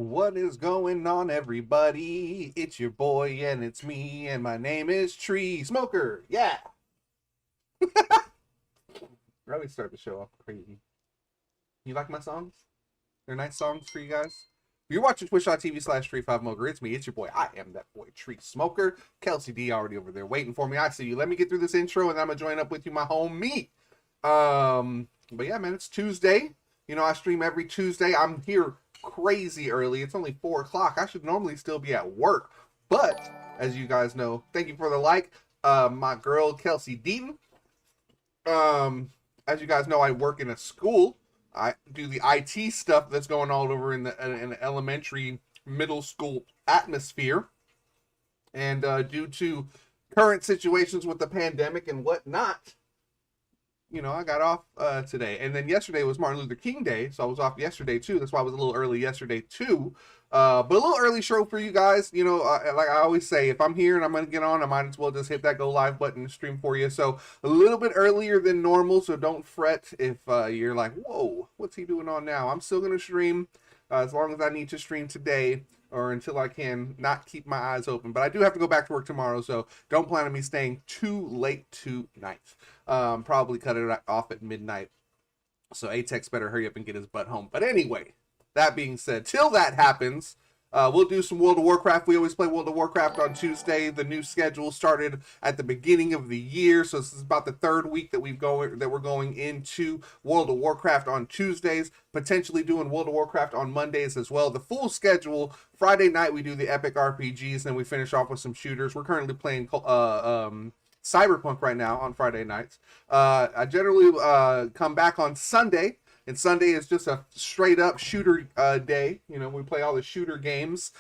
What is going on, everybody? It's your boy and it's me, and my name is Tree5moker. Yeah. I always start the show off crazy. You like my songs? They're nice songs for you guys. If you're watching twitch.tv/Tree5moker, it's me, it's your boy. I am that boy, Tree5moker. Kelsey D already over there waiting for me. I see you. Let me get through this intro and I'm gonna join up with you, my homie. But yeah, man, it's Tuesday. You know, I stream every Tuesday. I'm here crazy early. It's only 4 o'clock. I should normally still be at work. But, as you guys know, thank you for the like. My girl, Kelsey Deaton. As you guys know, I work in a school. I do the IT stuff that's going all over in the elementary, middle school atmosphere. And due to current situations with the pandemic and whatnot, you know, I got off today. And then yesterday was Martin Luther King Day, so I was off yesterday too. That's why I was a little early yesterday too. But a little early show for you guys. You know, like I always say, if I'm here and I'm going to get on, I might as well just hit that go live button and stream for you. So a little bit earlier than normal, so don't fret if you're like, whoa, what's he doing on now? I'm still going to stream as long as I need to stream today, or until I can not keep my eyes open. But I do have to go back to work tomorrow, so don't plan on me staying too late tonight. Probably cut it off at midnight. So Atex better hurry up and get his butt home. But anyway, that being said, till that happens, we'll do some World of Warcraft. We always play World of Warcraft on Tuesday. The new schedule started at the beginning of the year, so this is about the third week that we're going into World of Warcraft on Tuesdays, potentially doing World of Warcraft on Mondays as well. The full schedule: Friday night we do the epic RPGs, then we finish off with some shooters. We're currently playing Cyberpunk right now on Friday nights. I generally come back on Sunday. And Sunday is just a straight up shooter day. You know, we play all the shooter games.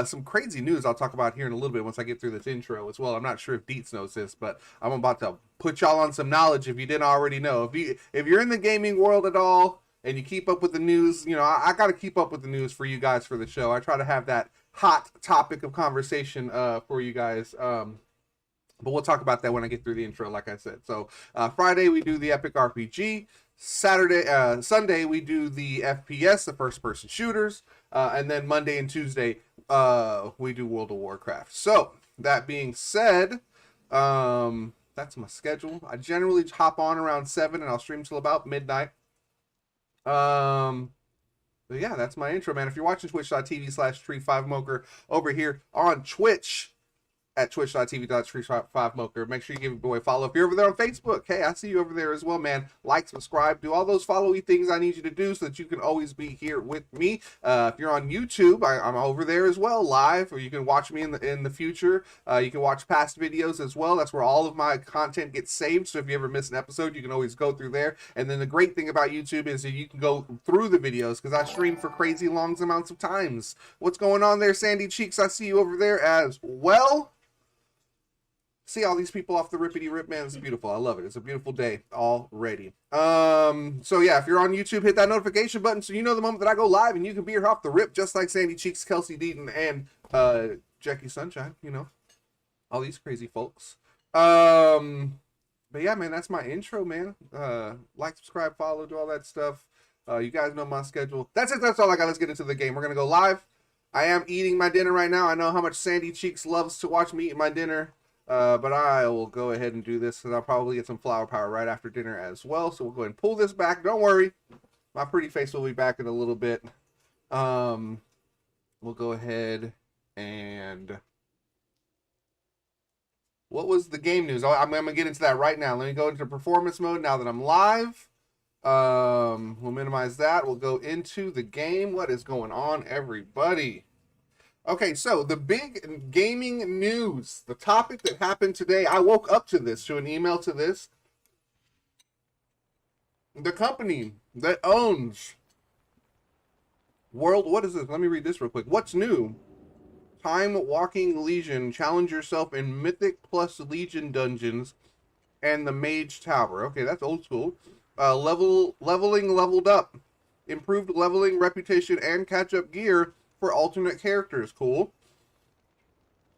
Some crazy news I'll talk about here in a little bit once I get through this intro as well. I'm not sure if DEATZ knows this, but I'm about to put y'all on some knowledge if you didn't already know. If you're in the gaming world at all and you keep up with the news, you know, I got to keep up with the news for you guys for the show. I try to have that hot topic of conversation for you guys. But we'll talk about that when I get through the intro, like I said. So Friday we do the epic RPG. Sunday we do the FPS, the first-person shooters, and then Monday and Tuesday we do World of Warcraft. So that being said, that's my schedule. I generally hop on around 7 and I'll stream till about midnight. But yeah, that's my intro, man. If you're watching twitch.tv/Tree5moker over here on Twitch, at twitch.tv/Tree5moker. Make sure you give your boy a follow. If you're over there on Facebook, hey, I see you over there as well, man. Like, subscribe, do all those followy things I need you to do so that you can always be here with me. If you're on YouTube, I'm over there as well, live, or you can watch me in the future. You can watch past videos as well. That's where all of my content gets saved. So if you ever miss an episode, you can always go through there. And then the great thing about YouTube is that you can go through the videos because I stream for crazy long amounts of times. What's going on there, Sandy Cheeks? I see you over there as well. See all these people off the rippity rip, man. It's beautiful. I love it. It's a beautiful day already. So yeah, if you're on YouTube, hit that notification button so you know the moment that I go live and you can be here off the rip, just like Sandy Cheeks, Kelsey Deaton, and Jackie Sunshine. You know, all these crazy folks. But yeah, man, that's my intro, man. Like, subscribe, follow, do all that stuff. You guys know my schedule. That's it. That's all I got. Let's get into the game. We're gonna go live. I am eating my dinner right now. I know how much Sandy Cheeks loves to watch me eat my dinner. But I will go ahead and do this because I'll probably get some flower power right after dinner as well. So we'll go ahead and pull this back. Don't worry. My pretty face will be back in a little bit. We'll go ahead and... What was the game news? I'm going to get into that right now. Let me go into performance mode now that I'm live. We'll minimize that. We'll go into the game. What is going on, everybody? Okay, so the big gaming news, the topic that happened today, I woke up to this, to an email to this. The company that owns what is this? Let me read this real quick. What's new? Time Walking Legion. Challenge yourself in Mythic plus Legion dungeons and the Mage Tower. Okay, that's old school. Leveled up. Improved leveling, reputation, and catch-up gear for alternate characters. Cool.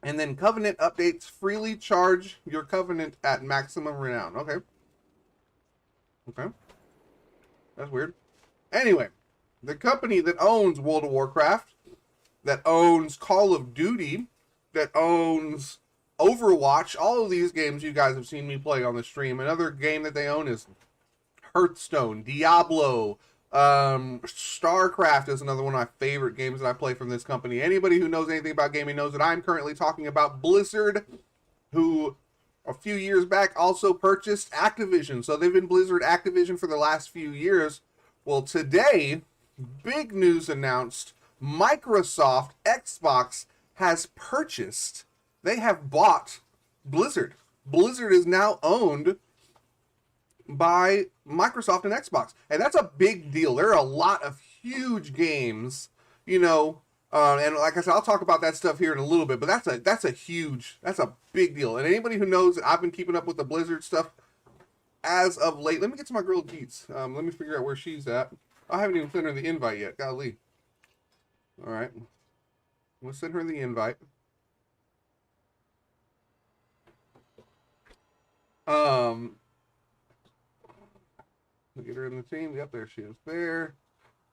And then Covenant updates. Freely charge your Covenant at maximum renown. Okay. Okay. That's weird. Anyway, the company that owns World of Warcraft that owns Call of Duty, that owns Overwatch. All of these games you guys have seen me play on the stream. Another game that they own is Hearthstone, Diablo, StarCraft is another one of my favorite games that I play from this company. Anybody who knows anything about gaming knows that I'm currently talking about Blizzard, who a few years back also purchased Activision. So they've been Blizzard Activision for the last few years. Well, today, big news announced. Microsoft Xbox has purchased, they have bought Blizzard. Blizzard is now owned by Microsoft and Xbox. And that's a big deal. There are a lot of huge games, you know, and like I said, I'll talk about that stuff here in a little bit, but that's a big deal. And anybody who knows that I've been keeping up with the Blizzard stuff as of late. Let me get to my girl DEATZ. Let me figure out where she's at. I haven't even sent her the invite yet. Golly. All right. We'll send her the invite. Get her in the team. Yep, there she is there.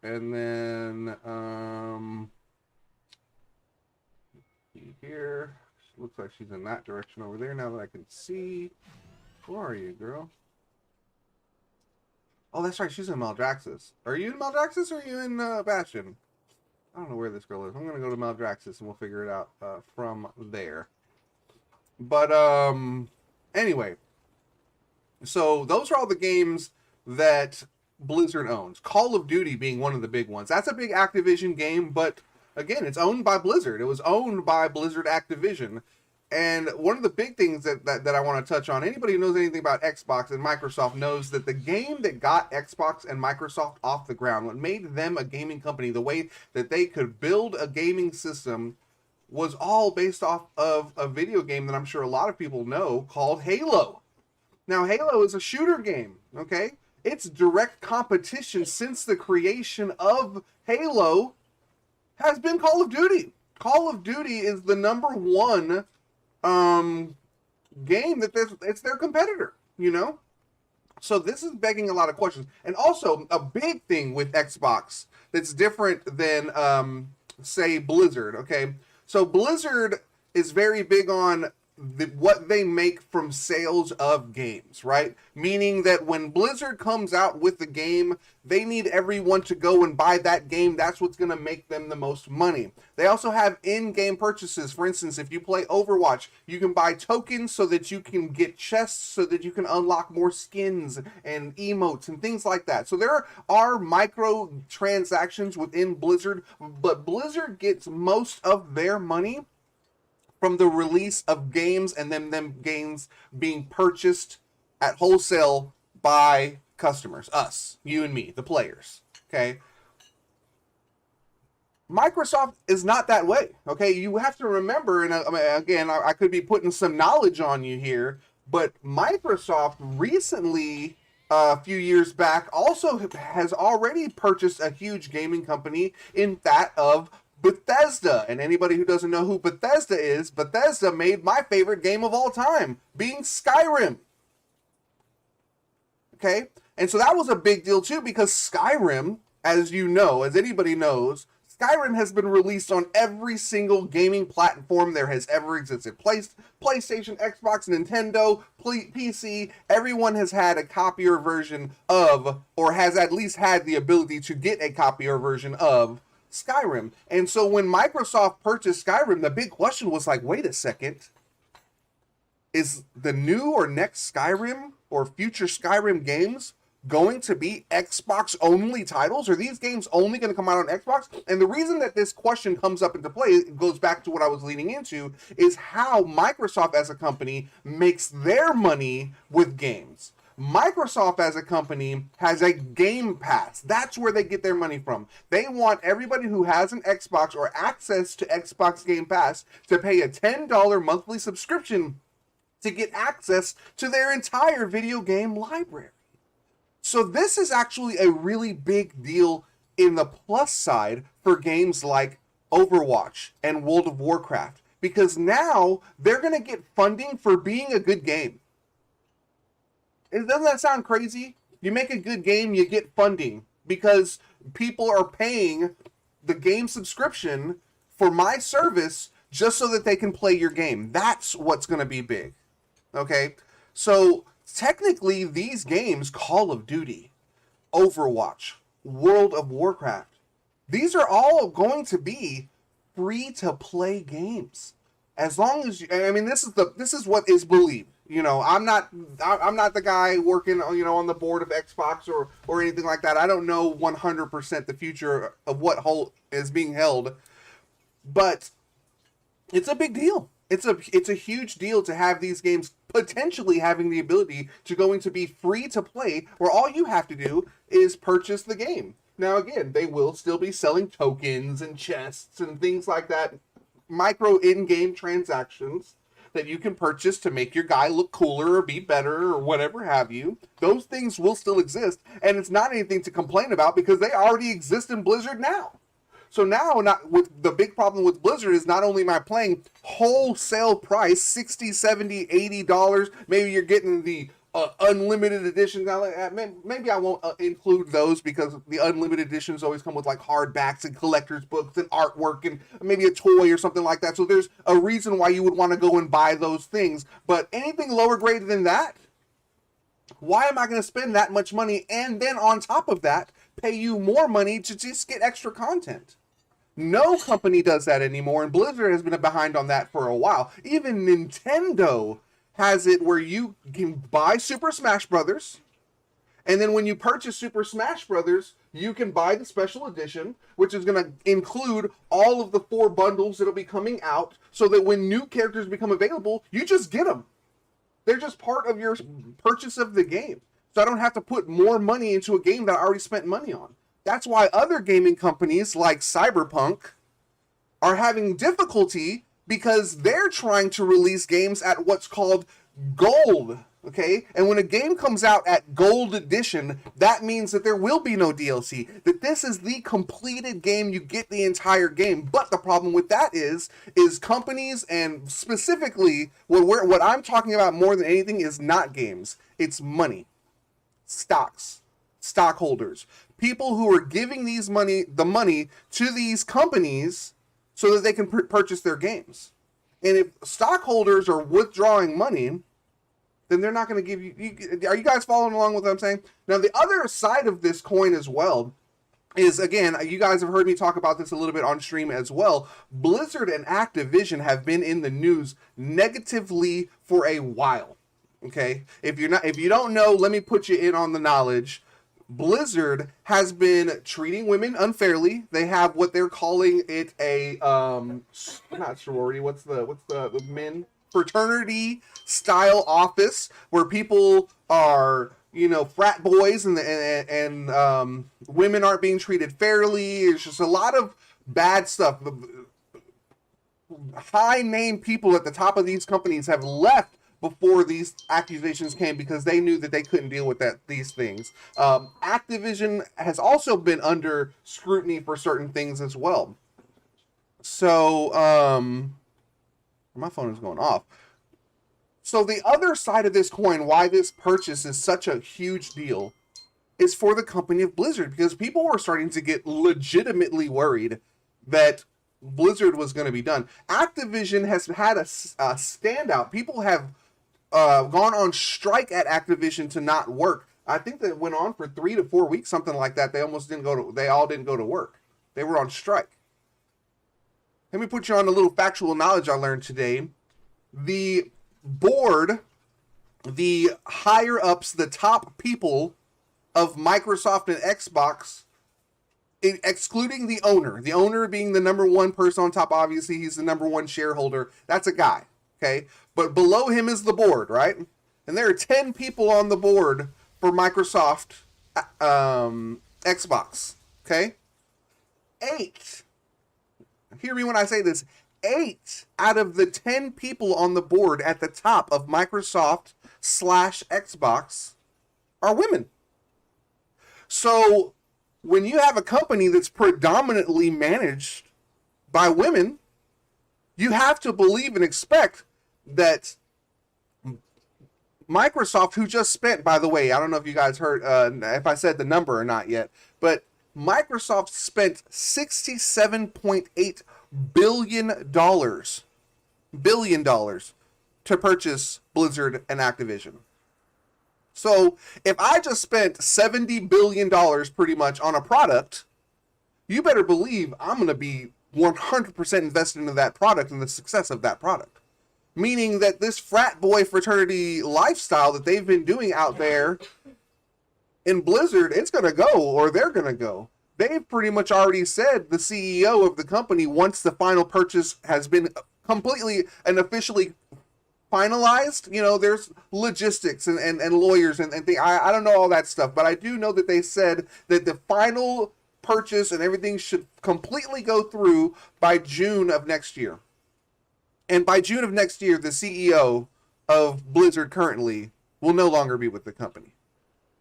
And then here. Looks like she's in that direction over there now that I can see. Where are you, girl? Oh, that's right. She's in Maldraxus. Are you in Maldraxus or are you in Bastion? I don't know where this girl is. I'm going to go to Maldraxus and we'll figure it out from there. But anyway. So those are all the games that Blizzard owns. Call of Duty being one of the big ones. That's a big Activision game, but again, it's owned by Blizzard. It was owned by Blizzard Activision. And one of the big things that I want to touch on, anybody who knows anything about Xbox and Microsoft knows that the game that got Xbox and Microsoft off the ground, what made them a gaming company, the way that they could build a gaming system, was all based off of a video game that I'm sure a lot of people know called Halo. Now, Halo is a shooter game, okay? Its direct competition since the creation of Halo has been Call of Duty. Call of Duty is the #1 game that it's their competitor, you know? So this is begging a lot of questions. And also, a big thing with Xbox that's different than, say, Blizzard, okay? So Blizzard is very big on what they make from sales of games, right? Meaning that when Blizzard comes out with the game, they need everyone to go and buy that game. That's what's going to make them the most money. They also have in-game purchases. For instance, if you play Overwatch, you can buy tokens so that you can get chests, so that you can unlock more skins and emotes and things like that. So there are micro transactions within Blizzard, but Blizzard gets most of their money from the release of games and then them games being purchased at wholesale by customers, us, you and me, the players, okay? Microsoft is not that way, okay? You have to remember, and again, I could be putting some knowledge on you here, but Microsoft recently, a few years back, also has already purchased a huge gaming company in that of Bethesda. And anybody who doesn't know who Bethesda is, Bethesda made my favorite game of all time, being Skyrim. Okay? And so that was a big deal too, because Skyrim, as you know, as anybody knows, Skyrim has been released on every single gaming platform there has ever existed. PlayStation, Xbox, Nintendo, PC, everyone has had a copy or version of, or has at least had the ability to get a copy or version of Skyrim. And so when Microsoft purchased Skyrim, the big question was like, wait a second, is the new or next Skyrim or future Skyrim games going to be Xbox only titles? Are these games only going to come out on Xbox? And the reason that this question comes up into play, it goes back to what I was leading into, is how Microsoft as a company makes their money with games. Microsoft as a company has a Game Pass. That's where they get their money from. They want everybody who has an Xbox or access to Xbox Game Pass to pay a $10 monthly subscription to get access to their entire video game library. So this is actually a really big deal in the plus side for games like Overwatch and World of Warcraft, because now they're going to get funding for being a good game. Doesn't that sound crazy? You make a good game, you get funding because people are paying the game subscription for my service just so that they can play your game. That's what's going to be big. Okay? So technically these games, Call of Duty, Overwatch, World of Warcraft, these are all going to be free to play games. As long as this is what is believed. I'm not the guy working on the board of Xbox or anything like that. I don't know 100% the future of what is being held, but it's a big deal. It's a huge deal to have these games potentially having the ability to be free to play, where all you have to do is purchase the game. Now again, they will still be selling tokens and chests and things like that, micro in-game transactions that you can purchase to make your guy look cooler or be better or whatever have you. Those things will still exist, and it's not anything to complain about because they already exist in Blizzard now. So now, the big problem with Blizzard is not only am I playing wholesale price, $60, $70, $80, maybe you're getting the unlimited edition. Now, maybe I won't include those because the unlimited editions always come with like hardbacks and collector's books and artwork and maybe a toy or something like that. So there's a reason why you would want to go and buy those things. But anything lower grade than that, why am I going to spend that much money and then on top of that pay you more money to just get extra content? No company does that anymore, and Blizzard has been behind on that for a while. Even Nintendo has it where you can buy Super Smash Brothers, and then when you purchase Super Smash Brothers, you can buy the special edition, which is going to include all of the 4 bundles that'll be coming out, so that when new characters become available, you just get them. They're just part of your purchase of the game. So I don't have to put more money into a game that I already spent money on. That's why other gaming companies like Cyberpunk are having difficulty, because they're trying to release games at what's called gold, okay? And when a game comes out at gold edition, that means that there will be no DLC, that this is the completed game, you get the entire game. But the problem with that is companies, and specifically what I'm talking about more than anything is not games, it's money, stocks, stockholders, people who are giving the money to these companies so that they can purchase their games. And if stockholders are withdrawing money, then they're not going to give you... Are you guys following along with what I'm saying? Now, the other side of this coin as well is, again, you guys have heard me talk about this a little bit on stream as well. Blizzard and Activision have been in the news negatively for a while. Okay? If you don't know, let me put you in on the knowledge. Blizzard has been treating women unfairly. They have what they're calling it a not sorority. What's the men fraternity style office where people are frat boys and women aren't being treated fairly. It's just a lot of bad stuff. High name people at the top of these companies have left before these accusations came because they knew that they couldn't deal with these things. Activision has also been under scrutiny for certain things as well. So, my phone is going off. So the other side of this coin, why this purchase is such a huge deal, is for the company of Blizzard, because people were starting to get legitimately worried that Blizzard was going to be done. Activision has had a standout. People have gone on strike at Activision to not work. I think that went on for 3 to 4 weeks, something like that. They all didn't go to work. They were on strike. Let me put you on a little factual knowledge I learned today. The board, the higher ups, the top people of Microsoft and Xbox, excluding the owner being the number one person on top, obviously he's the number one shareholder. That's a guy, okay? But below him is the board, right? And there are 10 people on the board for Microsoft Xbox, okay? 8, hear me when I say this, 8 out of the 10 people on the board at the top of Microsoft/Xbox are women. So when you have a company that's predominantly managed by women, you have to believe and expect that Microsoft, who just spent, by the way, I don't know if you guys heard, if I said the number or not yet, but Microsoft spent $67.8 billion dollars to purchase Blizzard and Activision. So if I just spent $70 billion pretty much on a product, you better believe I'm going to be 100% invested into that product and the success of that product. Meaning that this frat boy fraternity lifestyle that they've been doing out there in Blizzard, it's going to go, or they're going to go. They've pretty much already said, the CEO of the company, once the final purchase has been completely and officially finalized, you know, there's logistics and lawyers and things. I don't know all that stuff, but I do know that they said that the final purchase and everything should completely go through by June of next year. And by June of next year, the CEO of Blizzard currently will no longer be with the company.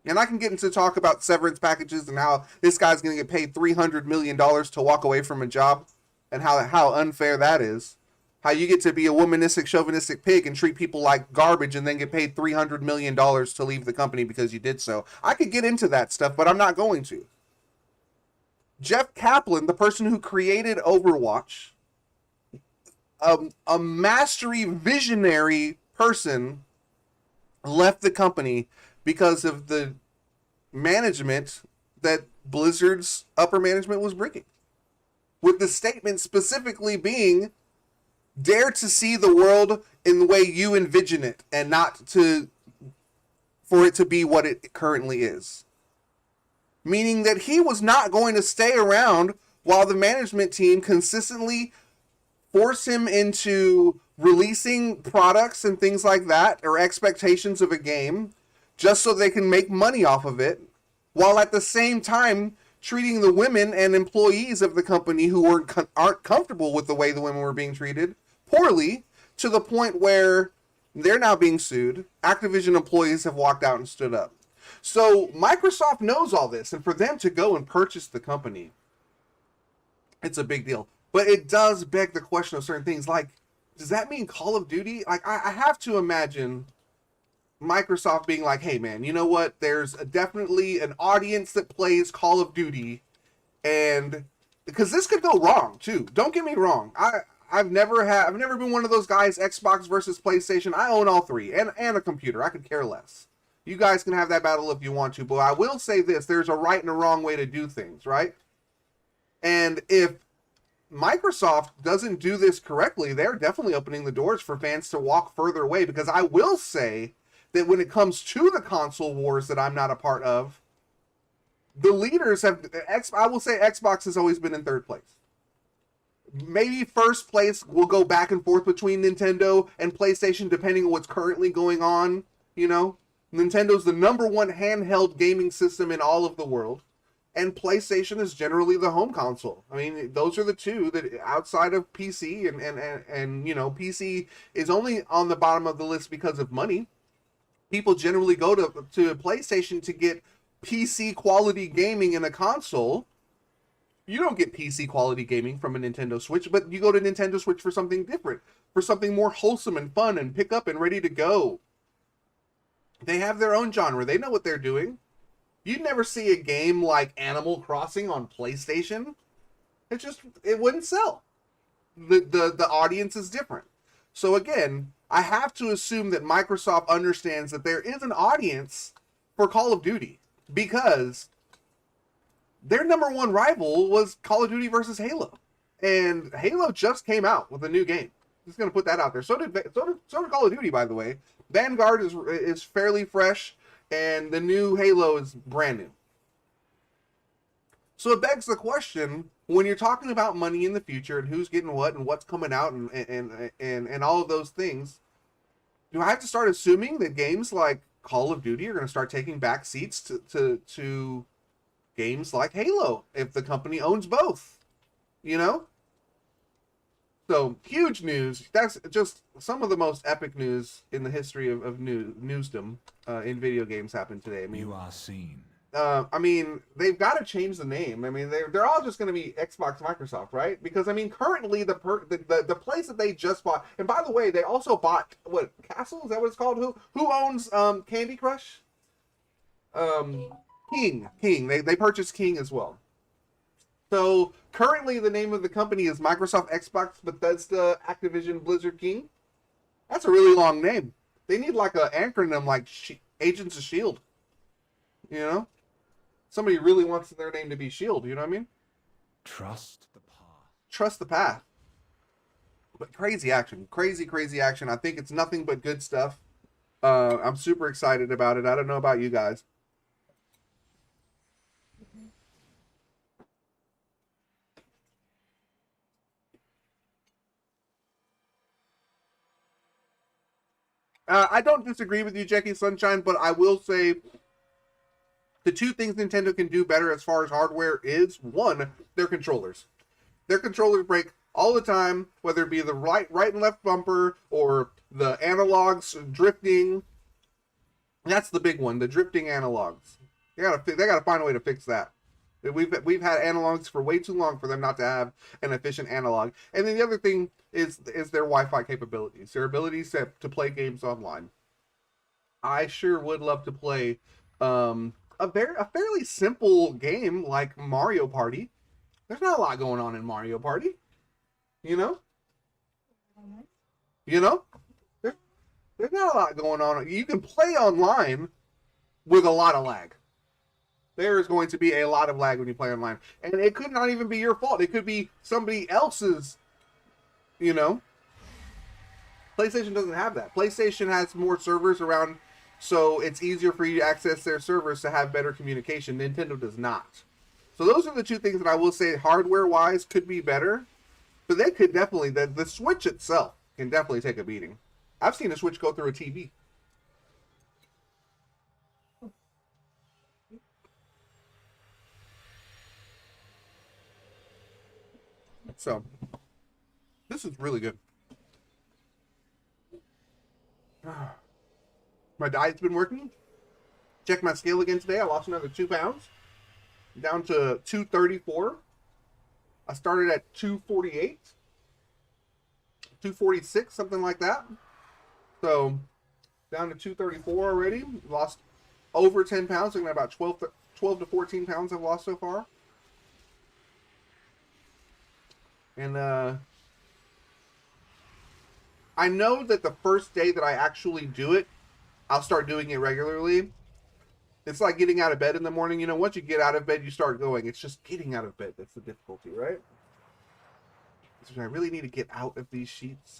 And I can get into talk about severance packages and how this guy's going to get paid $300 million to walk away from a job, and how unfair that is. How you get to be a womanistic, chauvinistic pig and treat people like garbage and then get paid $300 million to leave the company because you did so. I could get into that stuff, but I'm not going to. Jeff Kaplan, the person who created Overwatch, a mastery visionary person, left the company because of the management that Blizzard's upper management was bringing. With the statement specifically being, dare to see the world in the way you envision it and not for it to be what it currently is. Meaning that he was not going to stay around while the management team consistently force him into releasing products and things like that, or expectations of a game, just so they can make money off of it, while at the same time treating the women and employees of the company who aren't comfortable with the way the women were being treated poorly, to the point where they're now being sued. Activision employees have walked out and stood up. So Microsoft knows all this, and for them to go and purchase the company, it's a big deal. But it does beg the question of certain things, like, does that mean Call of Duty? Like, I have to imagine Microsoft being like, hey man, you know what? There's definitely an audience that plays Call of Duty, and because this could go wrong too. Don't get me wrong. I've never been one of those guys, Xbox versus PlayStation. I own all three and a computer. I could care less. You guys can have that battle if you want to, but I will say this, there's a right and a wrong way to do things, right? And if Microsoft doesn't do this correctly, they're definitely opening the doors for fans to walk further away, because I will say that when it comes to the console wars that I'm not a part of, the leaders have, I will say Xbox has always been in third place. Maybe first place will go back and forth between Nintendo and PlayStation depending on what's currently going on, you know. Nintendo's the #1 handheld gaming system in all of the world, and PlayStation is generally the home console. I mean, those are the two that, outside of PC, and you know, PC is only on the bottom of the list because of money. People generally go to PlayStation to get PC quality gaming in a console. You don't get PC quality gaming from a Nintendo Switch, but you go to Nintendo Switch for something different, for something more wholesome and fun and pick up and ready to go. They have their own genre. They know what they're doing. You'd never see a game like Animal Crossing on PlayStation. It wouldn't sell. The audience is different. So again, I have to assume that Microsoft understands that there is an audience for Call of Duty, because their #1 rival was Call of Duty versus Halo. And Halo just came out with a new game. Just going to put that out there. So did Call of Duty, by the way. Vanguard is fairly fresh, and the new Halo is brand new. So it begs the question, when you're talking about money in the future and who's getting what and what's coming out and all of those things, do I have to start assuming that games like Call of Duty are going to start taking back seats to games like Halo if the company owns both? You know? So, huge news. That's just some of the most epic news in the history of newsdom in video games happened today. I mean, you are seen. I mean, they've got to change the name. I mean, they're all just going to be Xbox Microsoft, right? Because I mean, currently the place that they just bought, and by the way, they also bought what, Castle? Is that what it's called? Who owns Candy Crush? King. They purchased King as well. So currently the name of the company is Microsoft, Xbox, Bethesda, Activision, Blizzard King. That's a really long name. They need like an acronym like Agents of S.H.I.E.L.D. You know? Somebody really wants their name to be S.H.I.E.L.D., you know what I mean? Trust the path. Trust the path. But crazy action. Crazy action. I think it's nothing but good stuff. I'm super excited about it. I don't know about you guys. I don't disagree with you, Jackie Sunshine, but I will say the two things Nintendo can do better as far as hardware is, one, their controllers. Their controllers break all the time, whether it be the right and left bumper or the analogs drifting. That's the big one, the drifting analogs. They gotta find a way to fix that. We've had analogs for way too long for them not to have an efficient analog. And then the other thing is their Wi-Fi capabilities, their abilities to play games online. I sure would love to play a fairly simple game like Mario Party. There's not a lot going on in Mario Party, you know. There's not a lot going on. You can play online with a lot of lag. There is going to be a lot of lag when you play online. And it could not even be your fault. It could be somebody else's, you know. PlayStation doesn't have that. PlayStation has more servers around, so it's easier for you to access their servers to have better communication. Nintendo does not. So those are the two things that I will say hardware-wise could be better. But they could definitely, the Switch itself can definitely take a beating. I've seen a Switch go through a TV. So, this is really good. My diet's been working. Checked my scale again today. I lost another 2 pounds. Down to 234. I started at 248. 246, something like that. So, down to 234 already. Lost over 10 pounds. Looking at about 12 to 14 pounds I've lost so far. And I know that the first day that I actually do it, I'll start doing it regularly. It's like getting out of bed in the morning. You know, once you get out of bed, you start going. It's just getting out of bed that's the difficulty, right? So I really need to get out of these sheets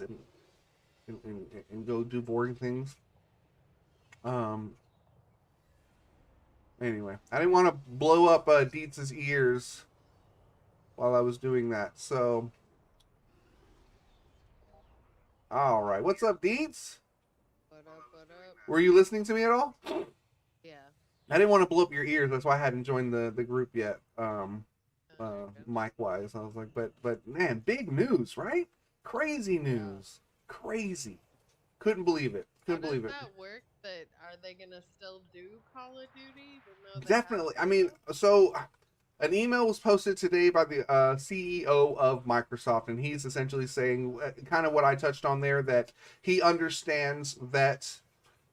and go do boring things. Anyway, I didn't want to blow up DEATZ's ears while I was doing that. So, all right. What's up, DEATZ? What up? Were you listening to me at all? Yeah. I didn't want to blow up your ears. That's why I hadn't joined the group yet. Mic-wise, I was like, but man, big news, right? Crazy news. Crazy. Couldn't believe it. Couldn't believe it. How does that work? That are they gonna still do Call of Duty? Definitely. I mean, so an email was posted today by the CEO of Microsoft, and he's essentially saying kind of what I touched on there, that he understands that.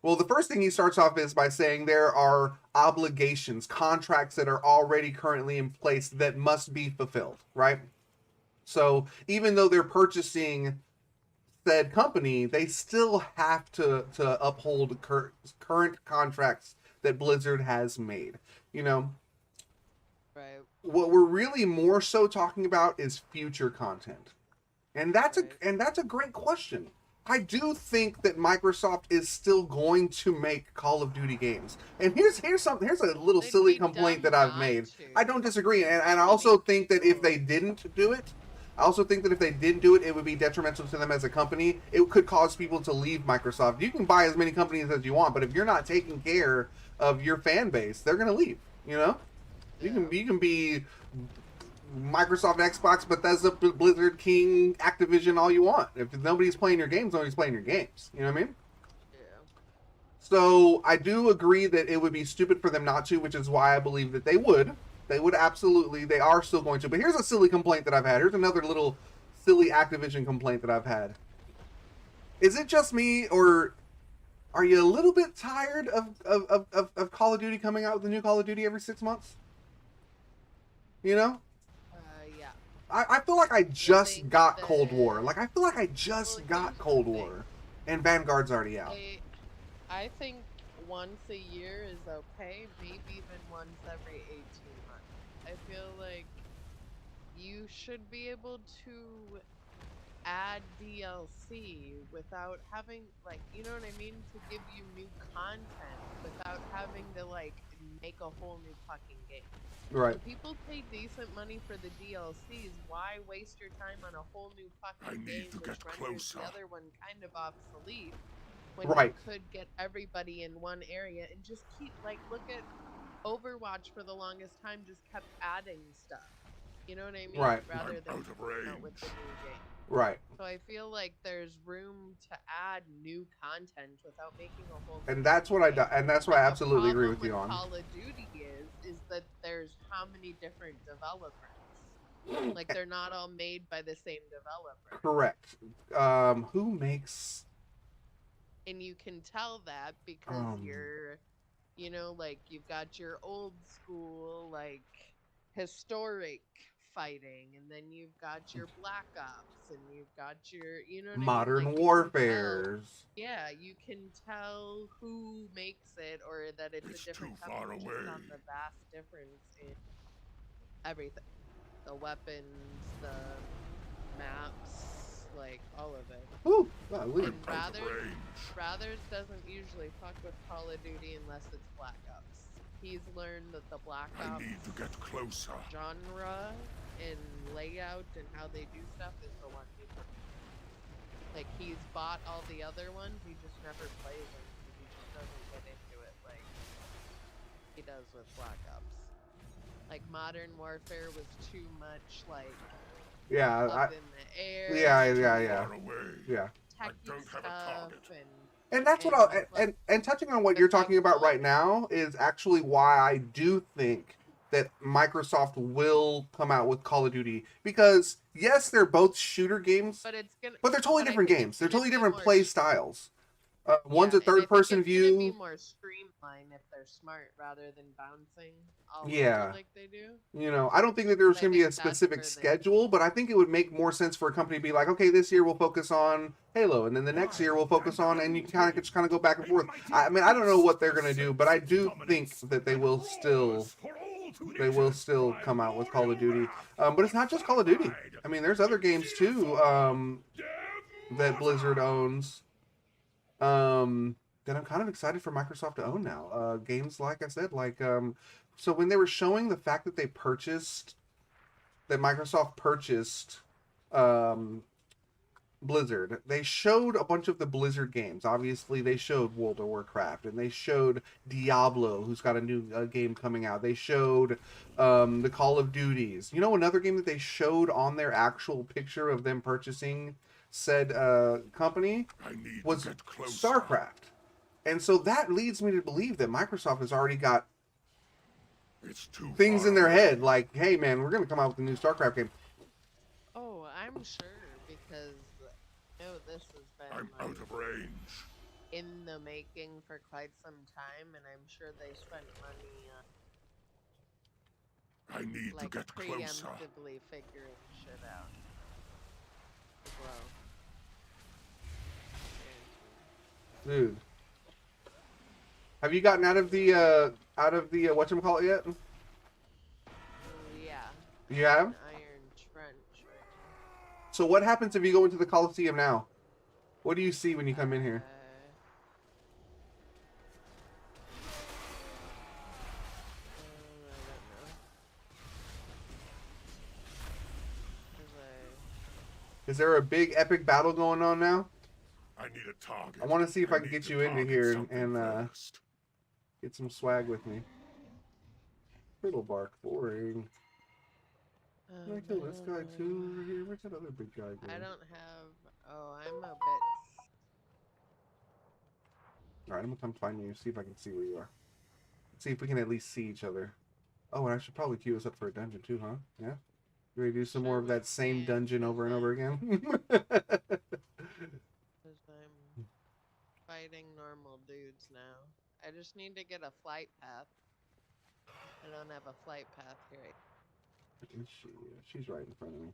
Well, the first thing he starts off is by saying there are obligations, contracts that are already currently in place that must be fulfilled, right? So even though they're purchasing said company, they still have to uphold current contracts that Blizzard has made. You know, Right. what we're really more so talking about is future content, and that's a great question. I do think that Microsoft is still going to make Call of Duty games. And here's a little They'd silly be complaint dumb that I've not made. to. I don't disagree. And I also think that if they didn't do it, it would be detrimental to them as a company. It could cause people to leave Microsoft. You can buy as many companies as you want, but if you're not taking care of your fan base, they're going to leave, you know? Yeah. You can be Microsoft, Xbox, Bethesda, Blizzard, King, Activision, all you want. If nobody's playing your games, nobody's playing your games. You know what I mean? Yeah. So I do agree that it would be stupid for them not to, which is why I believe that they would. They would absolutely. They are still going to. But here's a silly complaint that I've had. Here's another little silly Activision complaint that I've had. Is it just me, or are you a little bit tired of Call of Duty coming out with a new Call of Duty every 6 months? You know? I feel like I just think got Cold War. that- Like, I feel like I just Well, got here's the Cold thing. War. And Vanguard's already out. I think once a year is okay, maybe even once every 18 months. I feel like you should be able to add DLC without having, like, you know what I mean, to give you new content without having to like make a whole new fucking game. Right. When people pay decent money for the DLCs, why waste your time on a whole new fucking game which renders the other one kind of obsolete when Right. you could get everybody in one area and just keep, like, look at Overwatch for the longest time, just kept adding stuff. You know what I mean? Right. Rather than coming out with the new game. Right. So I feel like there's room to add new content without making a whole. And that's what and that's what I absolutely agree with you on. Call of Duty is that there's how many different developers? Like, they're not all made by the same developer. Correct. Who makes? And you can tell that because you're, you know, like, you've got your old school, like, historic fighting, and then you've got your Black Ops, and you've got your, you know what Modern I mean? Like, Warfares. Yeah, you can tell who makes it, or that it's a different company just on the vast difference in everything. The weapons, the maps, like, all of it. Ooh, and Rathers doesn't usually fuck with Call of Duty unless it's Black Ops. He's learned that the Black Ops genre and layout and how they do stuff is the one he prefers. Like, he's bought all the other ones, he just never plays them because he just doesn't get into it like he does with Black Ops. Like, Modern Warfare was too much, like, up in the air. Yeah. Techie stuff and that's what and touching on what you're talking about right now is actually why I do think that Microsoft will come out with Call of Duty, because yes, they're both shooter games, but they're totally different games. They're totally different play styles. One's a third-person view. It's gonna be more streamlined if they're smart rather than bouncing all over like they do. You know, I don't think that there's going to be a specific schedule, but I think it would make more sense for a company to be like, okay, this year we'll focus on Halo, and then the next year we'll focus on, and you kind of just go back and forth. I mean, I don't know what they're going to do, but I do think that they will still come out with Call of Duty. But it's not just Call of Duty. I mean, there's other games too that Blizzard owns. That I'm kind of excited for Microsoft to own now. Games, like I said, like, so when they were showing the fact that Microsoft purchased, Blizzard, they showed a bunch of the Blizzard games. Obviously, they showed World of Warcraft, and they showed Diablo, who's got a new game coming out. They showed, the Call of Duties. You know, another game that they showed on their actual picture of them purchasing said company was StarCraft. And so that leads me to believe that Microsoft has already got things in their head, like, hey man, we're going to come out with a new StarCraft game. Oh, I'm sure, because I know this has been out of range. In the making for quite some time, and I'm sure they spent money on to get closer. Preemptively figuring shit out. Well, dude, have you gotten out of the whatchamacallit yet? Yeah. You have? Iron Trench. So what happens if you go into the Coliseum now? What do you see when you come in here? Is there a big epic battle going on now? I need a target. I want to see if I can get you into here and get some swag with me. Little bark, boring. Can I kill this guy too over here? Where's that other big guy going? I don't have. Oh, I'm a bit. Alright, I'm gonna come find you, see if I can see where you are. See if we can at least see each other. Oh, and I should probably queue us up for a dungeon too, huh? Yeah? You ready to do some more of that same dungeon over and over again? Because I'm fighting normal dudes now. I just need to get a flight path. I don't have a flight path here. Is she? She's right in front of me.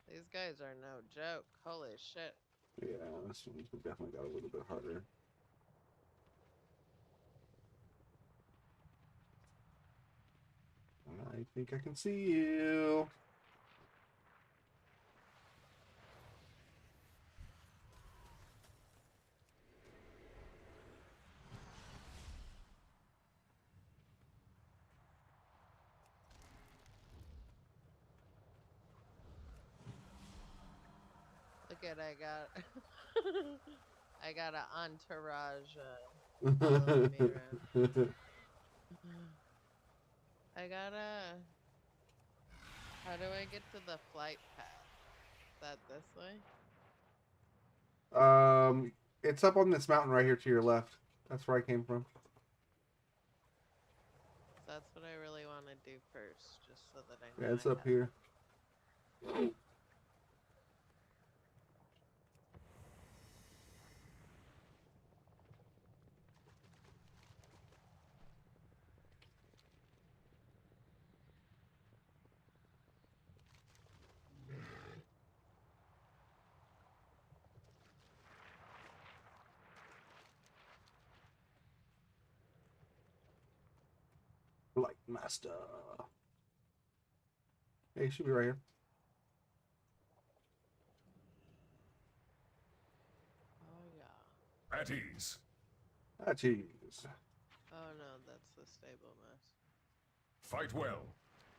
These guys are no joke. Holy shit. Yeah, this one's definitely got a little bit harder. I think I can see you. Look at I got I got an entourage following me around. I gotta how do I get to the flight path? Is that this way? It's up on this mountain right here to your left. That's where I came from. That's what I really want to do first, just so that I know. Yeah, it's I up have- here. Light Master. Hey, he should be right here. Oh yeah. At ease. Ah, jeez. Oh no, that's the stable mess. Fight well.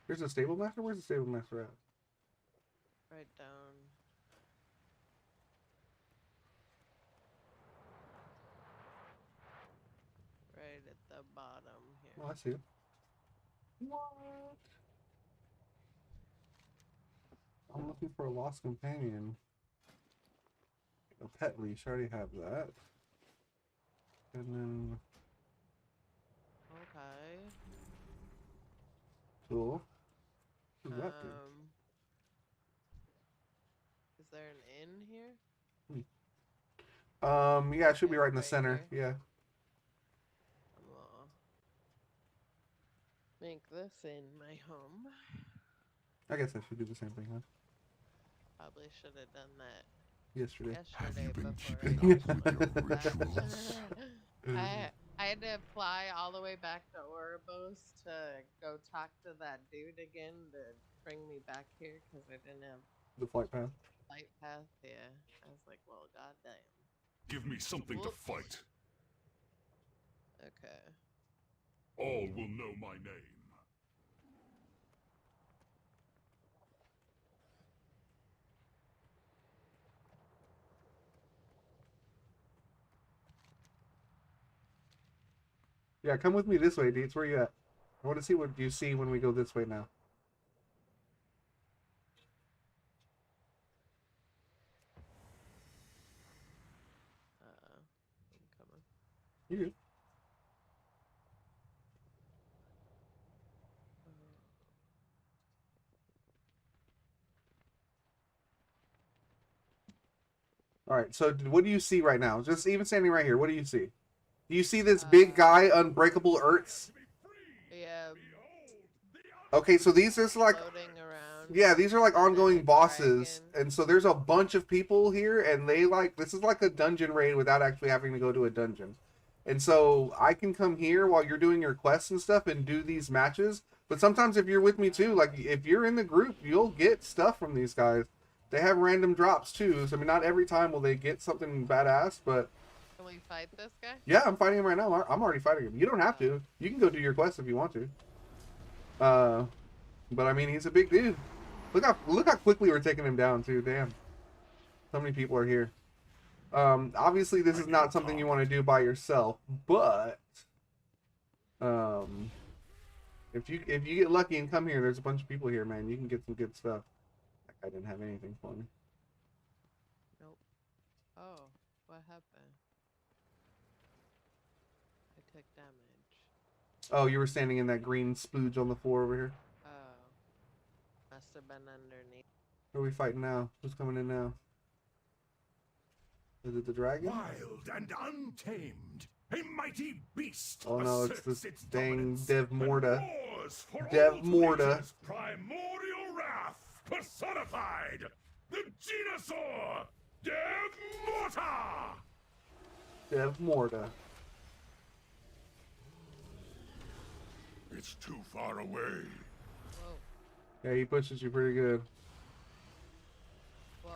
There's a stable master? Where's the stable master at? Right down. Right at the bottom here. Oh, I see it. What? I'm looking for a lost companion. A pet leash. I already have that. And then Okay. tool. Who's that dude? Is there an inn here? Yeah, it should be Yeah, right in the right center. Yeah. I'm gonna make this in my home. I guess I should do the same thing, huh? Probably should have done that Yesterday. yesterday been before keeping I up with your rituals? I had to fly all the way back to Oribos to go talk to that dude again to bring me back here because I didn't have The flight path. flight path. Yeah, I was like, well, goddamn. Give me something to Whoops. fight. Okay. All will know my name. Yeah, come with me this way, Deets. Where you at? I want to see what you see when we go this way now. I'm coming. You good? All right. So, what do you see right now? Just even standing right here. What do you see? Do you see this big guy, Unbreakable Earths? Yeah, Okay, so these are like, floating around. yeah, these are like And then ongoing a bosses, dragon. and so there's a bunch of people here, and they like this is like a dungeon raid without actually having to go to a dungeon. And so I can come here while you're doing your quests and stuff and do these matches. But sometimes if you're with me too, like if you're in the group, you'll get stuff from these guys. They have random drops too. So I mean, not every time will they get something badass, but Can we fight this guy? yeah, I'm fighting him right now. I'm already fighting him. You don't have to. You can go do your quest if you want to. But I mean, he's a big dude. Look how quickly we're taking him down too. Damn. So many people are here. Obviously this is not something you want to do by yourself, but if you get lucky and come here, there's a bunch of people here, man. You can get some good stuff. That guy didn't have anything for me. Nope. Oh, what happened? I took damage. Oh, you were standing in that green splooge on the floor over here. Oh. Must have been underneath. Who are we fighting now? Who's coming in now? Is it the dragon? Wild and untamed, a mighty beast. Oh no, it's asserts this its dang dominance Dev and Morta. roars Justice for Dev all Morta. creatures, primordial wrath personified. The Genosaur, Dev Morta. Dev Morta. It's too far away. Whoa. Yeah, he pushes you pretty good. Whoa.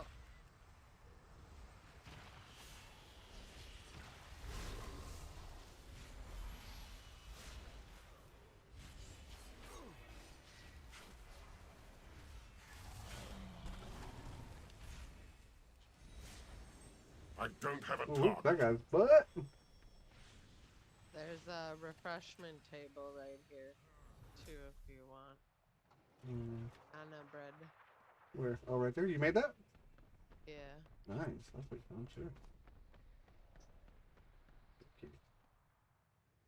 I don't have a Ooh, target. that guy's butt. There's a refreshment table right here, too, if you want. Anna bread. Where? Oh, right there. You made that? Yeah. Nice. That's pretty fun, sure. Okay.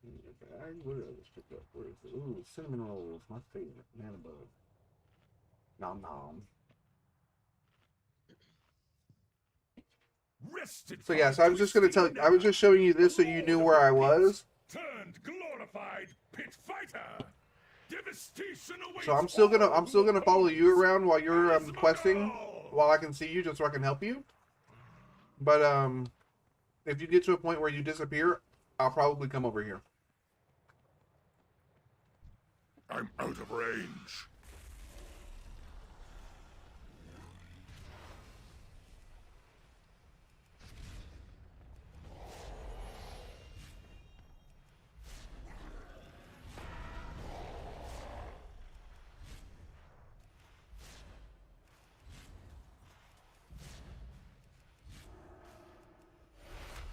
In the bag. What did I just pick up? Where is it? Ooh, cinnamon rolls. My favorite. Nana bug. Nom nom. Rested So yeah, from so I was just gonna tell. I was just showing you this so you knew where I was. Turned glorified pit fighter. Devastation awaits. So I'm still gonna follow you around while you're questing, while I can see you, just so I can help you. But if you get to a point where you disappear, I'll probably come over here. I'm out of range.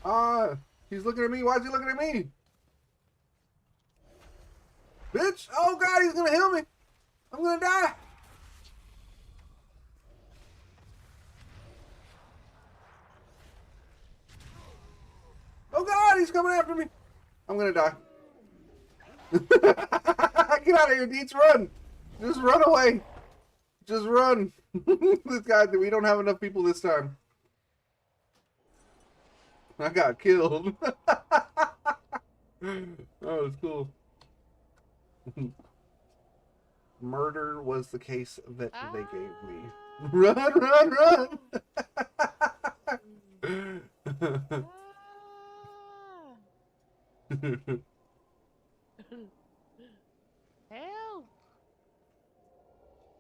Ah, he's looking at me. Why is he looking at me? Bitch! Oh God, he's gonna heal me. I'm gonna die. Oh God, he's coming after me. I'm gonna die. Get out of here, DEATZ. Run. Just run away. Just run. This guy, we don't have enough people this time. I got killed. Oh, it's cool. Murder was the case that they gave me. Run, run, run! Help!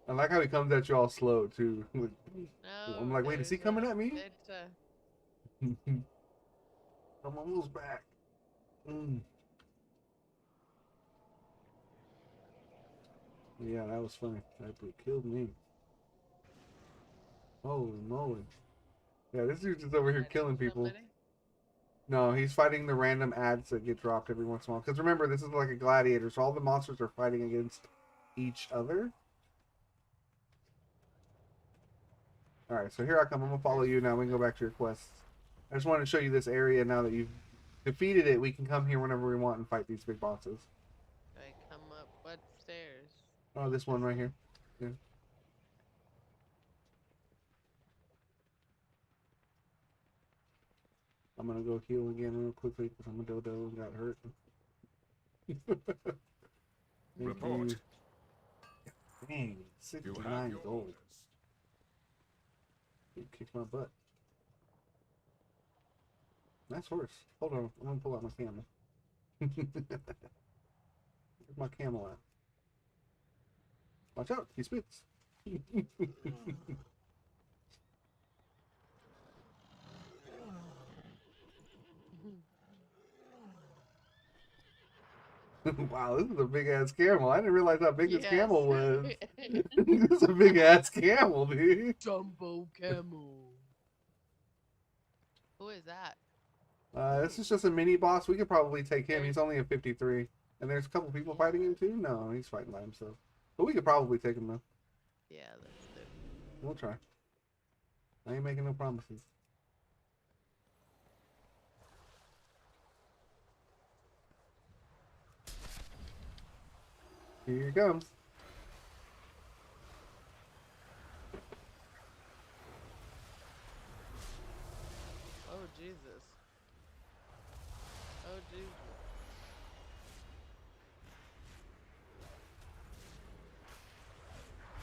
I like how he comes at you all slow, too. No, I'm like, wait, is he there's coming a at me? bit, I'm almost back. Yeah, that was funny. That killed me. Holy moly. Yeah, this dude's just over here killing people. somebody? No, he's fighting the random ads that get dropped every once in a while. Because remember, this is like a gladiator, so all the monsters are fighting against each other. Alright, so here I come. I'm going to follow you now. We can go back to your quests. I just wanted to show you this area now that you've defeated it. We can come here whenever we want and fight these big bosses. I come up what stairs? Oh, this one right here. Yeah. I'm going to go heal again real quickly because I'm a dodo and got hurt. Report. You. Dang, 69 gold. He kicked my butt. Nice horse. Hold on, I'm gonna pull out my camel. Where's my camel at? Watch out, he spits. Wow, this is a big ass camel. I didn't realize how big this camel was. This is a big ass camel, dude. Jumbo camel. Who is that? This is just a mini boss. We could probably take him. He's only a 53. And there's a couple people fighting him too? No, he's fighting by himself. But we could probably take him though. Yeah, let's do it. We'll try. I ain't making no promises. Here he comes. Oh, Jesus. Oh, Jesus.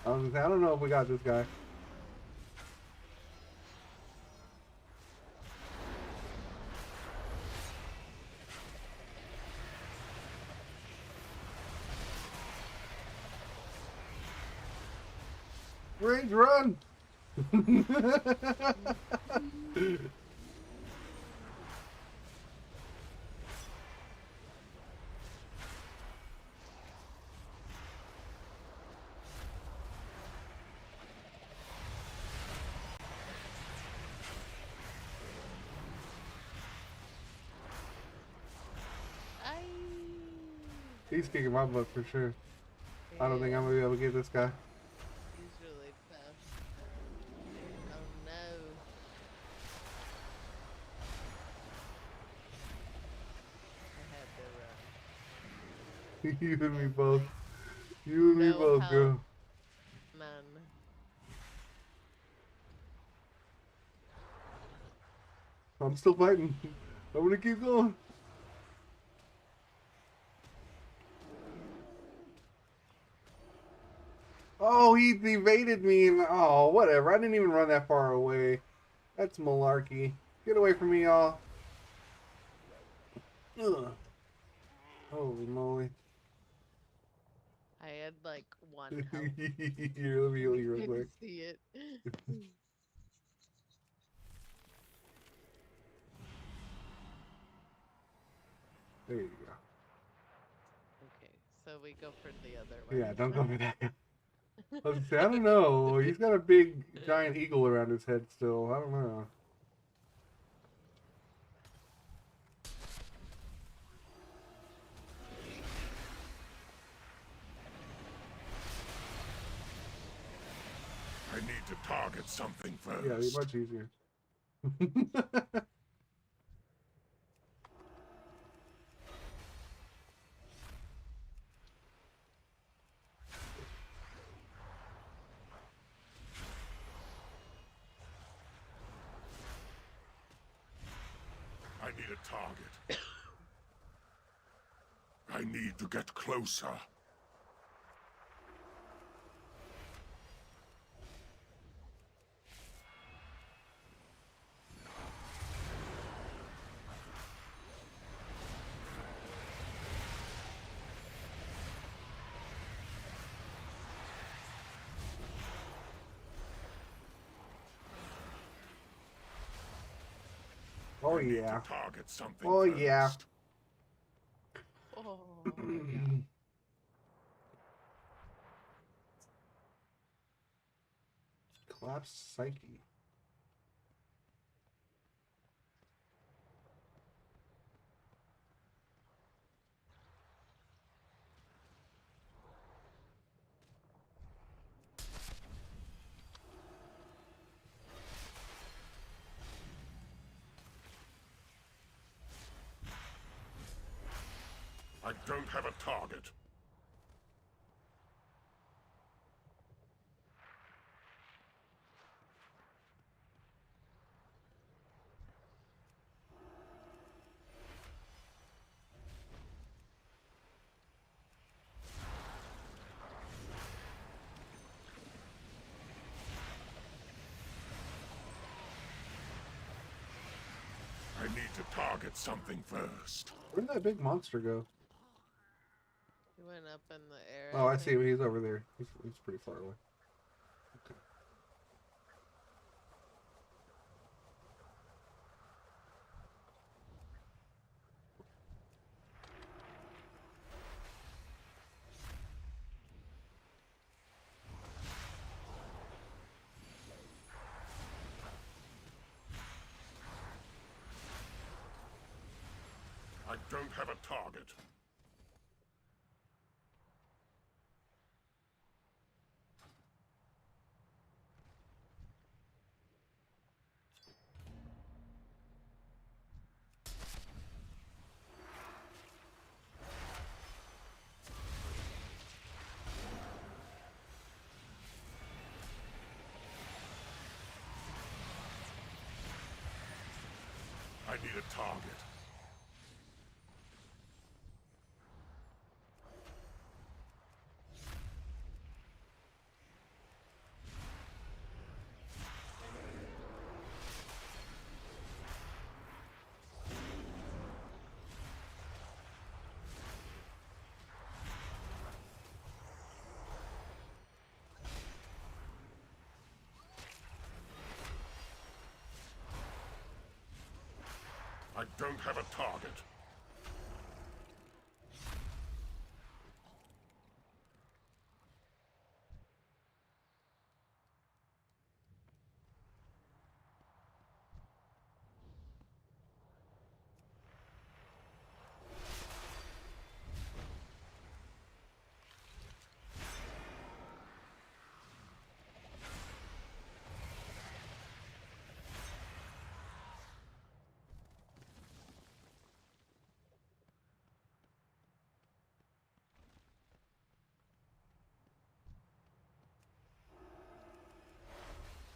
I don't know if we got this guy. Range run! He's kicking my butt for sure. I don't think I'm gonna be able to get this guy. He's really tough. Oh no. I had to run. You and me both. You and me No both, help. girl. None. I'm still fighting. I'm gonna keep going. Oh, he evaded me and oh, whatever. I didn't even run that far away. That's malarkey. Get away from me, y'all. Ugh. Holy moly. I had like one health. Here, let me heal you real quick. Didn't see it. There you go. Okay, so we go for the other one. Yeah, don't go for that. I was gonna say, I don't know. He's got a big giant eagle around his head still. I don't know. I need to target something first. Yeah, it'd be much easier. I need a target. I need to get closer. Oh I need yeah. to target something Oh first. yeah. Oh, yeah. Collapse psyche. I don't have a target. I need to target something first. Where did that big monster go? He went up in the air. Oh, I see him. He's over there. He's pretty far away. Okay. I don't have a target. I need a target. don't have a target.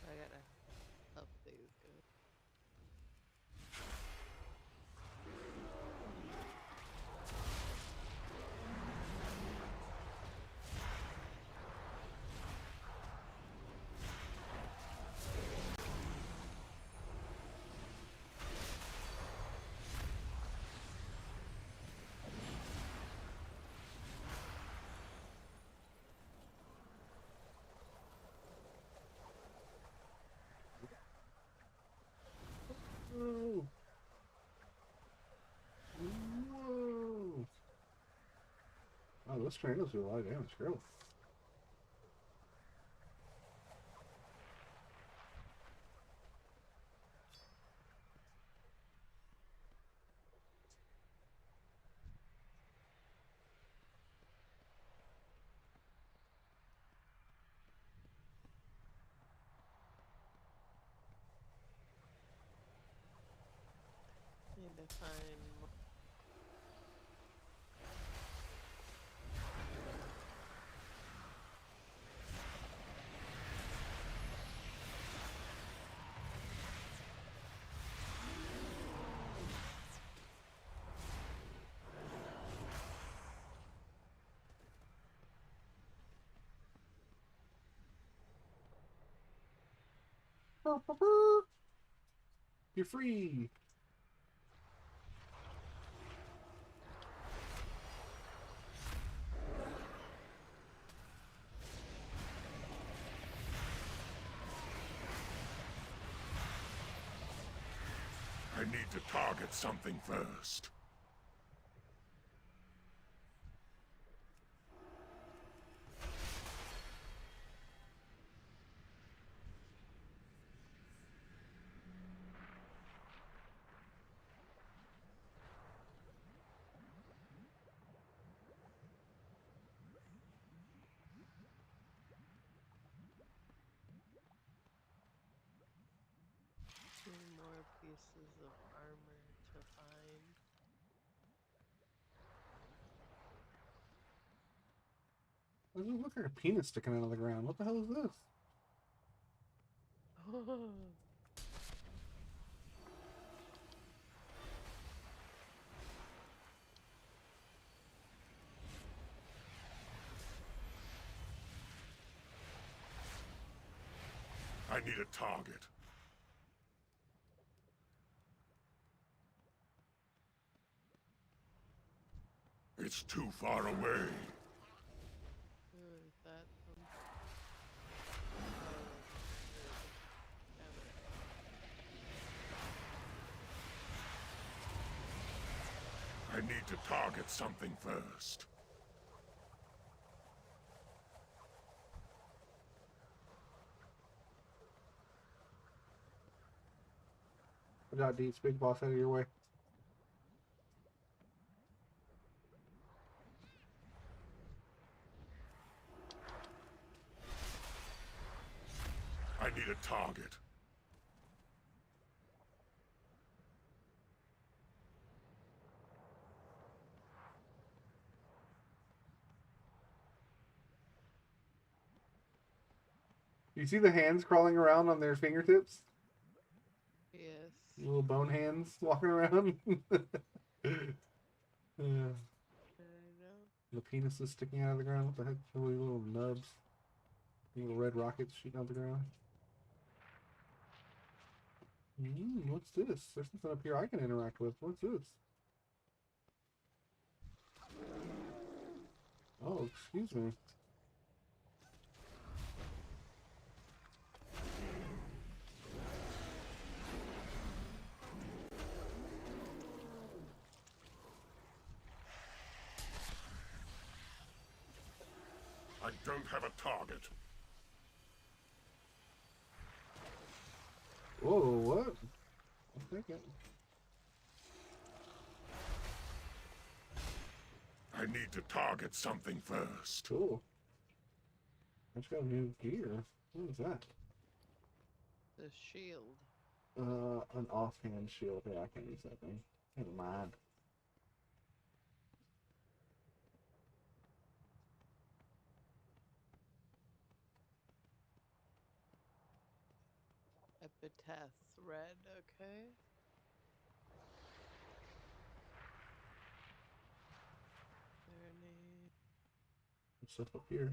I gotta help these guys. Whoa. Whoa. Oh, those tornadoes do a lot of damage, girl. Need to find more. You're free. I need to target something first. Two more pieces of armor to find. Does it look like a penis sticking out of the ground? What the hell is this? I need a target. It's too far away. Who is that from? I need to target something first. Good job, DEATZ. Big boss out of your way. I need a target. You see the hands crawling around on their fingertips? Yes. Little bone hands walking around. I know. The penis is sticking out of the ground. What the heck? Little nubs. Little red rockets shooting out the ground. What's this? There's something up here I can interact with. What's this? Oh, excuse me. don't have a target. Whoa, what? I think I need to target something first. cool. I just got new gear. What is that? The shield. An offhand shield. Yeah, I can't use that thing. Never mind. Epitaph thread, okay. There any... Stuff up here.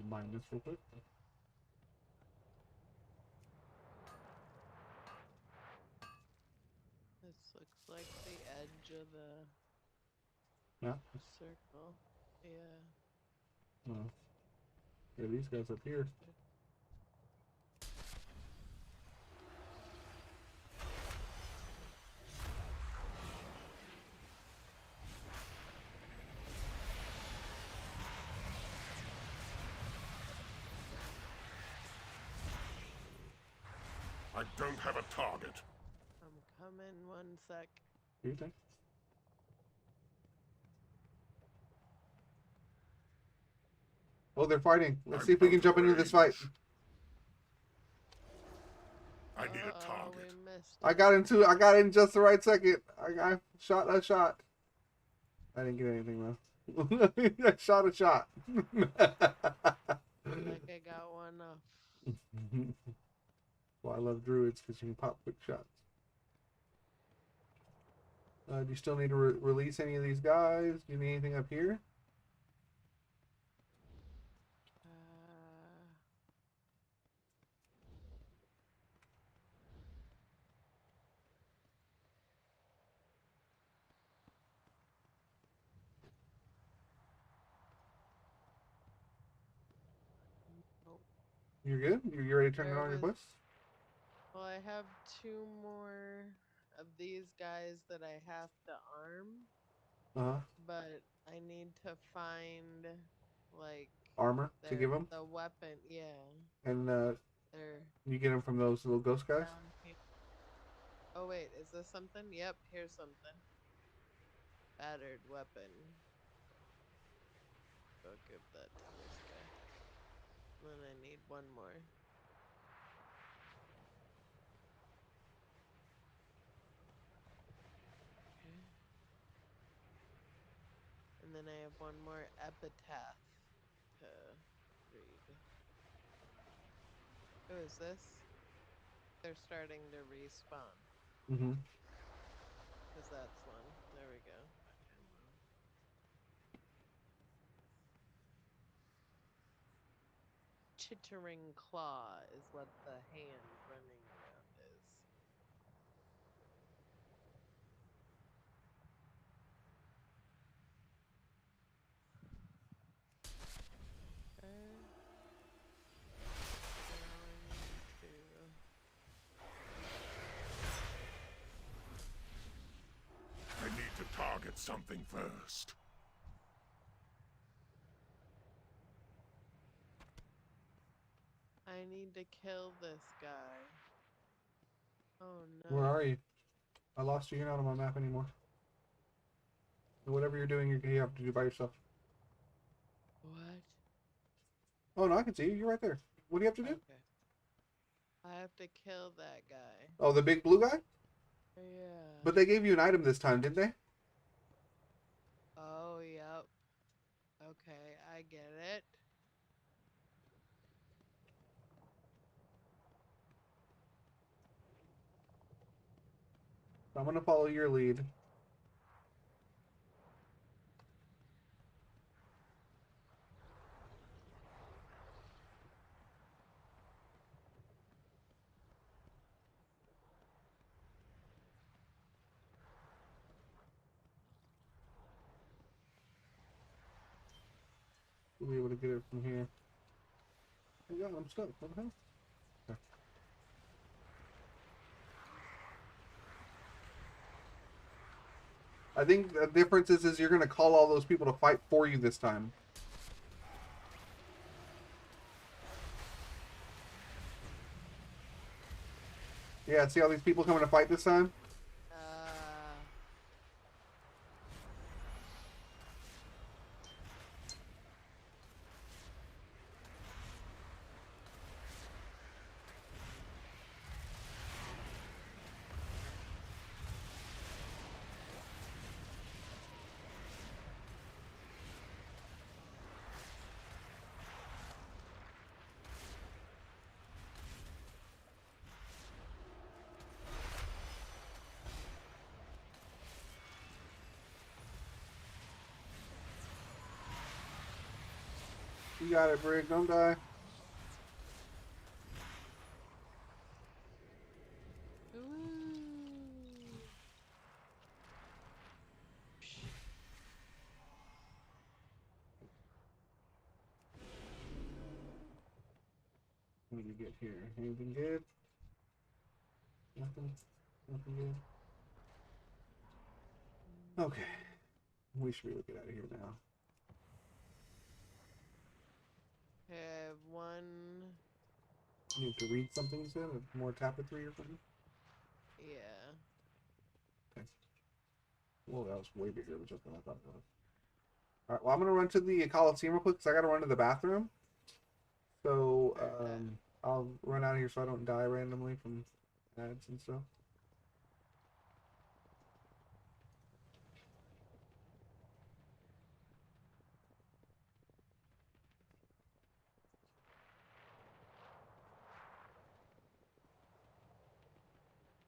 Mine this real quick. This looks like the edge of the Yeah. circle. Yeah. Oh. Yeah, these guys up here. I don't have a target. I'm coming, 1 sec. Do you think? Oh, they're fighting. Let's see if we can jump into this fight. I need a We target. missed I it. got in just the right second. I shot a shot. I didn't get anything though. I shot a shot. Like I got one off. Well, I love druids because you can pop quick shots. Do you still need to release any of these guys? Do you need anything up here? Nope. You're good? You ready to turn it There on your was- bus? Well, I have 2 more of these guys that I have to arm, Uh-huh. but I need to find, like, Armor to give them? the weapon. Yeah, And they're you get them from those little ghost guys? down here. Oh wait, is this something? Yep, here's something. Battered weapon. Go give that to this guy. Then I need 1 more. Okay. And then I have 1 more epitaph to read. Who is this? They're starting to respawn. Mm-hmm. Because that's 1. There we go. Chittering claw is what the hand running around is. Okay. I need to target something first. I need to kill this guy. Oh no. Where are you? I lost you. You're not on my map anymore. Whatever you're doing, you have to do by yourself. What? Oh, no, I can see you. You're right there. What do you have to do? Okay. I have to kill that guy. Oh, the big blue guy? Yeah. But they gave you an item this time, didn't they? Oh, yep. Okay, I get it. I'm going to follow your lead. We'll be able to get it from here. Yeah, I'm stuck. What the hell? Okay. I think the difference is you're going to call all those people to fight for you this time. Yeah, see all these people coming to fight this time? You got it, Brig. Don't die. What do you get here? Anything good? Nothing? Nothing good? Okay. We should be able to get out of here now. Have one. You need to read something, you said? More tapestry or something? Yeah. Okay. Well, that was way bigger than just what I thought it was. Alright, well, I'm going to run to the Coliseum real quick because I got to run to the bathroom. So, I'll run out of here so I don't die randomly from ads and stuff.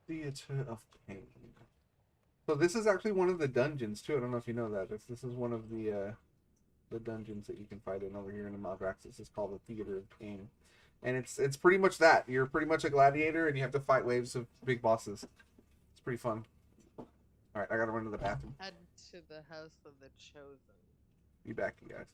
Theater of Pain. So this is actually one of the dungeons too. I don't know if you know that. This is one of the dungeons that you can fight in over here in the Maldraxus. It's called the Theater of Pain, and it's pretty much that. You're pretty much a gladiator, and you have to fight waves of big bosses. It's pretty fun. All right, I gotta run to the bathroom. Head to the House of the Chosen. Be back, you guys.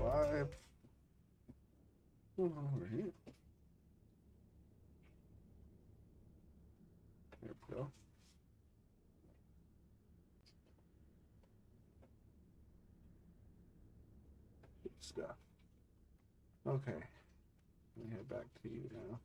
Five. All right. There we go. Good stuff. Okay. Let me head back to you now.